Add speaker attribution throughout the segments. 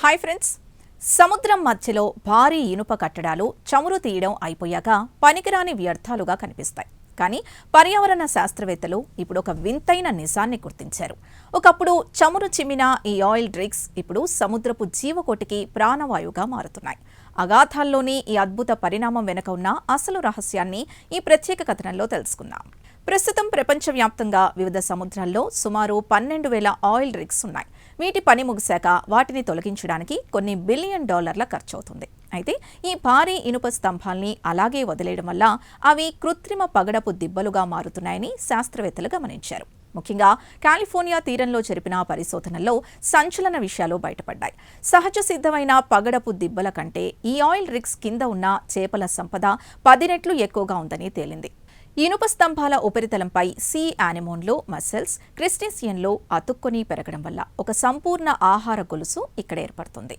Speaker 1: Hi friends, సముద్రం మధ్యలో భారీ ఇనుప కట్టడాలు చమురు తీయడం అయిపోయాక పనికిరాని వ్యర్థాలుగా కనిపిస్తాయి. కానీ పర్యావరణ శాస్త్రవేత్తలు ఇప్పుడు ఒక వింతైన నిజాన్ని గుర్తించారు. ఒకప్పుడు చమురు చిమ్మిన ఈ ఆయిల్ రిగ్స్ ఇప్పుడు సముద్రపు జీవకోటికి ప్రాణవాయువుగా మారుతున్నాయి. అగాధాల్లోని ఈ అద్భుత పరిణామం వెనుక ఉన్న అసలు రహస్యాన్ని ఈ ప్రత్యేక కథనంలో తెలుసుకుందాం. ప్రస్తుతం ప్రపంచవ్యాప్తంగా వివిధ సముద్రాల్లో సుమారు 12,000 ఆయిల్ రిగ్స్ ఉన్నాయి. వీటి పని ముగిశాక వాటిని తొలగించడానికి కొన్ని $1 బిలియన్ ఖర్చవుతుంది. అయితే ఈ భారీ ఇనుప స్తంభాల్ని అలాగే వదిలేయడం వల్ల అవి కృత్రిమ పగడపు దిబ్బలుగా మారుతున్నాయని శాస్త్రవేత్తలు గమనించారు. ముఖ్యంగా కాలిఫోర్నియా తీరంలో జరిపిన పరిశోధనల్లో సంచలన విషయాలు బయటపడ్డాయి. సహజ సిద్ధమైన పగడపు దిబ్బల కంటే ఈ ఆయిల్ రిగ్స్ కింద ఉన్న చేపల సంపద 10 రెట్లు ఎక్కువగా ఉందని తేలింది. ఇనుప స్తంభాల ఉపరితలంపై సీ యానిమోన్లు, మసెల్స్, క్రిస్టేసియన్లు అతుక్కొని పెరగడం వల్ల ఒక సంపూర్ణ ఆహార గొలుసు ఇక్కడ ఏర్పడుతుంది.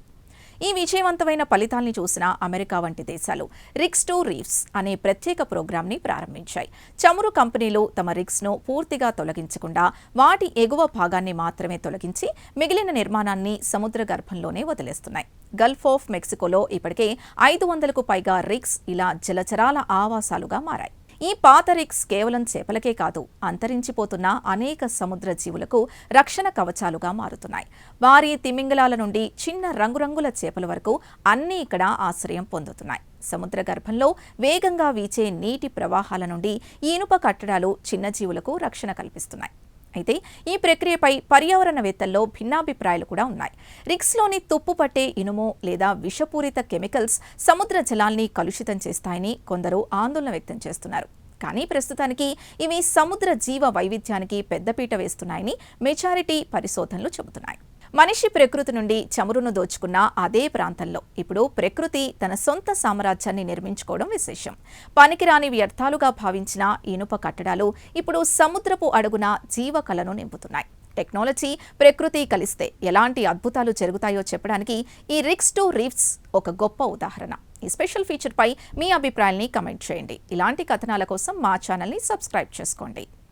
Speaker 1: ఈ విజయవంతమైన ఫలితాల్ని చూసిన అమెరికా వంటి దేశాలు రిగ్స్ టు రీఫ్స్ అనే ప్రత్యేక ప్రోగ్రాంని ప్రారంభించాయి. చమురు కంపెనీలు తమ రిగ్స్ను పూర్తిగా తొలగించకుండా వాటి ఎగువ భాగాన్ని మాత్రమే తొలగించి మిగిలిన నిర్మాణాన్ని సముద్ర గర్భంలోనే వదిలేస్తున్నాయి. గల్ఫ్ ఆఫ్ మెక్సికోలో ఇప్పటికే 500కు పైగా రిగ్స్ ఇలా జలచరాల ఆవాసాలుగా మారాయి. ఈ పాత రిగ్స్ కేవలం చేపలకే కాదు, అంతరించిపోతున్న అనేక సముద్ర జీవులకు రక్షణ కవచాలుగా మారుతున్నాయి. వారి తిమింగలాల నుండి చిన్న రంగురంగుల చేపల వరకు అన్నీ ఇక్కడ ఆశ్రయం పొందుతున్నాయి. సముద్ర గర్భంలో వేగంగా వీచే నీటి ప్రవాహాల నుండి ఈ ఇనుప కట్టడాలు చిన్న జీవులకు రక్షణ కల్పిస్తున్నాయి. అయితే ఈ ప్రక్రియపై పర్యావరణవేత్తల్లో భిన్నాభిప్రాయాలు కూడా ఉన్నాయి. రిగ్స్లోని తుప్పు పట్టే ఇనుము లేదా విషపూరిత కెమికల్స్ సముద్ర జలాల్ని కలుషితం చేస్తాయని కొందరు ఆందోళన వ్యక్తం చేస్తున్నారు. కానీ ప్రస్తుతానికి ఇవి సముద్ర జీవ వైవిధ్యానికి పెద్దపీట వేస్తున్నాయని మెజారిటీ పరిశోధనలు చెబుతున్నాయి. మనిషి ప్రకృతి నుండి చమురును దోచుకున్న అదే ప్రాంతంలో ఇప్పుడు ప్రకృతి తన సొంత సామ్రాజ్యాన్ని నిర్మించుకోవడం విశేషం. పనికిరాని వ్యర్థాలుగా భావించిన ఇనుప కట్టడాలు ఇప్పుడు సముద్రపు అడుగున జీవకళను నింపుతున్నాయి. టెక్నాలజీ, ప్రకృతి కలిస్తే ఎలాంటి అద్భుతాలు జరుగుతాయో చెప్పడానికి ఈ రిగ్స్ టు రీఫ్స్ ఒక గొప్ప ఉదాహరణ. ఈ స్పెషల్ ఫీచర్పై మీ అభిప్రాయాల్ని కమెంట్ చేయండి. ఇలాంటి కథనాల కోసం మా ఛానల్ని సబ్స్క్రైబ్ చేసుకోండి.